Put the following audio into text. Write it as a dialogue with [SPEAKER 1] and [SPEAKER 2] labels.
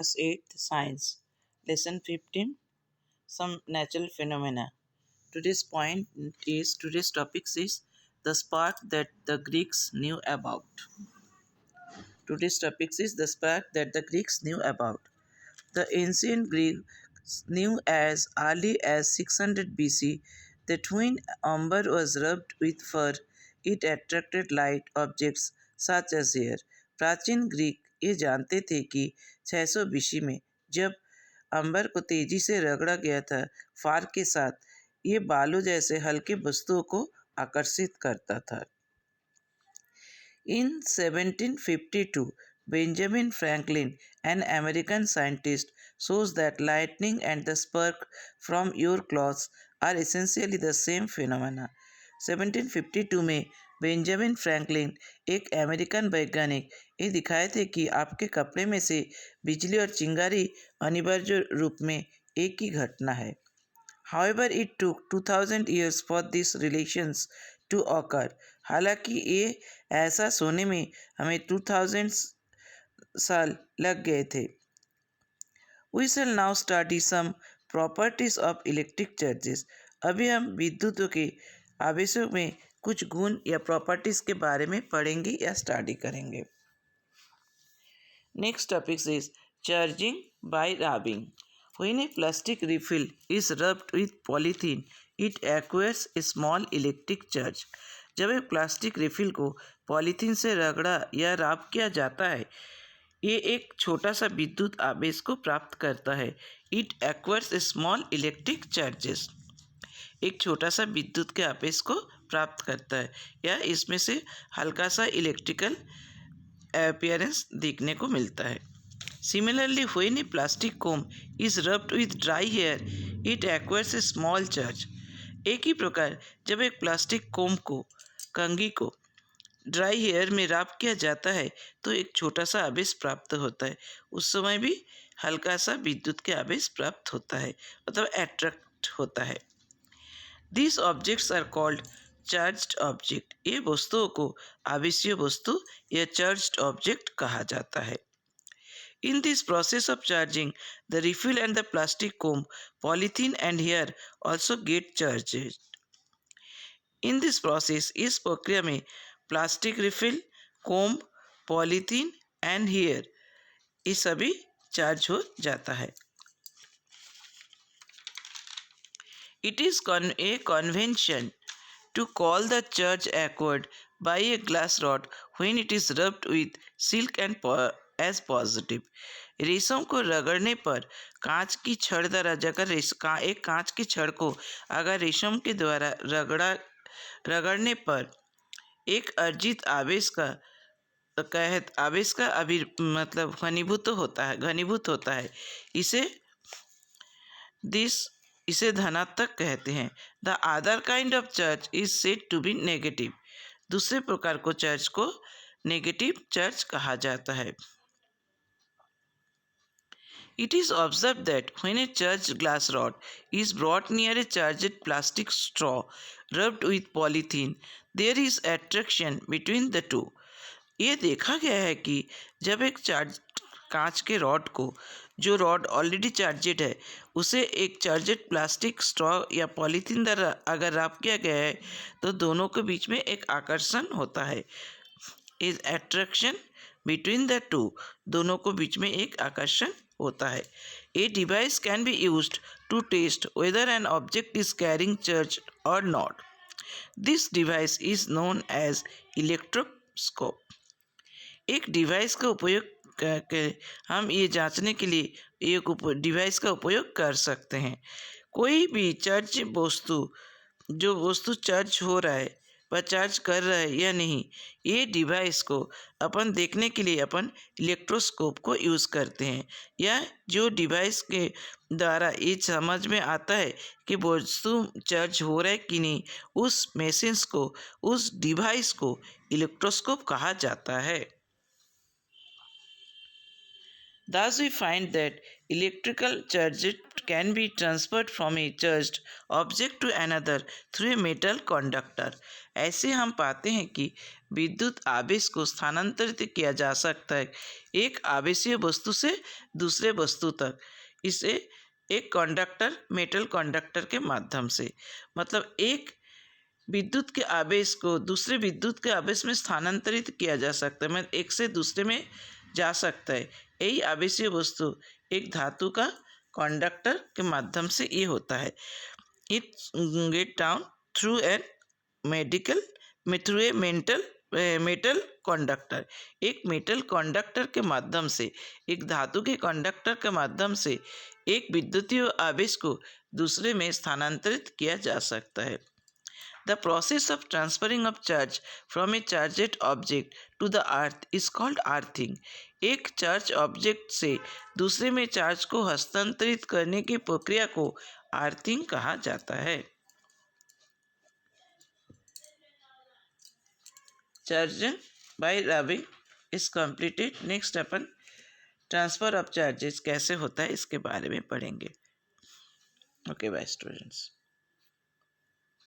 [SPEAKER 1] Class 8th Science, Lesson 15, Some Natural Phenomena. Today's topic is the spark that the Greeks knew about. Today's topic is the spark that the Greeks knew about. The ancient Greeks knew as early as 600 BC that when amber was rubbed with fur, it attracted light objects such as air. प्राचीन Greek ये जानते थे कि 600 BC में जब अंबर को तेजी से रगड़ा गया था फार के साथ, ये बालू जैसे हल्के वस्तुओं को आकर्षित करता था. In 1752, Benjamin Franklin, an American scientist, shows that lightning and the spark from your clothes are essentially the same phenomena. 1752 में बेंजामिन फ्रैंकलिन एक अमेरिकन वैज्ञानिक ये दिखाए थे कि आपके कपड़े में से बिजली और चिंगारी अनिवार्य रूप में एक ही घटना है. However, it took 2000 years for these relations to occur. हालांकि ये ऐसा होने में हमें 2000 साल लग गए थे. We shall now study some properties of electric charges. अभी हम विद्युतों के आवेशों में कुछ गुण या प्रॉपर्टीज के बारे में पढ़ेंगे या स्टडी करेंगे. Next topic is charging by rubbing. When a plastic refill is rubbed with polythene, it acquires a small electric charge. जब एक प्लास्टिक रिफिल को पॉलीथीन से रगड़ा या रब किया जाता है, ये एक छोटा सा विद्युत आवेश को प्राप्त करता है. It acquires a small electric charges. एक छोटा सा विद्युत के आवेश को प्राप्त करता है या इसमें से हल्का सा इलेक्ट्रिकल अपीयरेंस देखने को मिलता है. Similarly, when a plastic comb is rubbed with dry hair, it acquires a small charge. एक ही प्रकार जब एक प्लास्टिक कोम को कंघी को ड्राई हेयर में रब किया जाता है तो एक छोटा सा आवेश प्राप्त होता है. उस समय भी हल्का सा विद्युत के आवेश प्राप्त होता है, मतलब अट्रैक्ट होता है. These objects are called charged object. ये वस्तुओं को आवेशीय वस्तु या charged object कहा जाता है. In this process of charging, the refill and the plastic comb, polythene and hair also get charged. In this process, इस प्रक्रिया में plastic refill, comb, polythene and hair ये सभी चार्ज हो जाता है. It is a convention to call the charge acquired by a glass rod when it is rubbed with silk and as positive. रेशम को रगड़ने पर कांच की छड़ द्वारा अगर एक कांच की छड़ को अगर रेशम के द्वारा रगड़ने पर एक अर्जित आवेश का मतलब घनीभूत होता है. इसे धनात्मक कहते हैं. The other kind of charge is said to be negative. दूसरे प्रकार को चार्ज को नेगेटिव चार्ज कहा जाता है. It is observed that when a charged glass rod is brought near a charged plastic straw rubbed with polythene, there is attraction between the two. ये देखा गया है कि जब एक कांच के रॉड को, जो रॉड ऑलरेडी चार्जेड है, उसे एक चार्जेड प्लास्टिक स्ट्रॉ या पॉलीथीन द्वारा अगर रब किया गया है तो दोनों के बीच में एक आकर्षण होता है. Is attraction between the two, दोनों को बीच में एक आकर्षण होता है. A device can be used to test whether an object is carrying charge और not. This device is known as electroscope. एक डिवाइस का उपयोग करके हम ये जांचने के लिए एक डिवाइस का उपयोग कर सकते हैं. कोई भी चार्ज वस्तु चार्ज हो रहा है वह चार्ज कर रहा है या नहीं, ये डिवाइस को अपन देखने के लिए अपन इलेक्ट्रोस्कोप को यूज़ करते हैं. या जो डिवाइस के द्वारा ये समझ में आता है कि वस्तु चार्ज हो रहा है कि नहीं, उस मशीन्स को, उस डिवाइस को इलेक्ट्रोस्कोप कहा जाता है. Thus, we find that electrical charge can be transferred from a charged object to another through a metal conductor. ऐसे हम पाते हैं कि विद्युत आवेश को स्थानांतरित किया जा सकता है एक आवेशीय वस्तु से दूसरे वस्तु तक, इसे एक कंडक्टर मेटल कंडक्टर के माध्यम से। मतलब एक विद्युत के आवेश को दूसरे विद्युत के आवेश में स्थानांतरित किया जा सकता है, मतलब एक से दूसरे में जा सकता है। यही आवेशीय वस्तु एक धातु का कंडक्टर के माध्यम से ये होता है। It get down through an metal conductor, एक मेटल कंडक्टर के माध्यम से, एक धातु के कंडक्टर के माध्यम से एक विद्युतीय आवेश को दूसरे में स्थानांतरित किया जा सकता है। The process of transferring of charge from a charged object to the earth is called earthing. एक चार्ज ऑब्जेक्ट से दूसरे में चार्ज को हस्तांतरित करने की प्रक्रिया को अर्थिंग कहा जाता है। Charging by rubbing is completed. Next अपन ट्रांसफर ऑफ चार्जेस कैसे होता है इसके बारे में पढ़ेंगे। Okay bye students.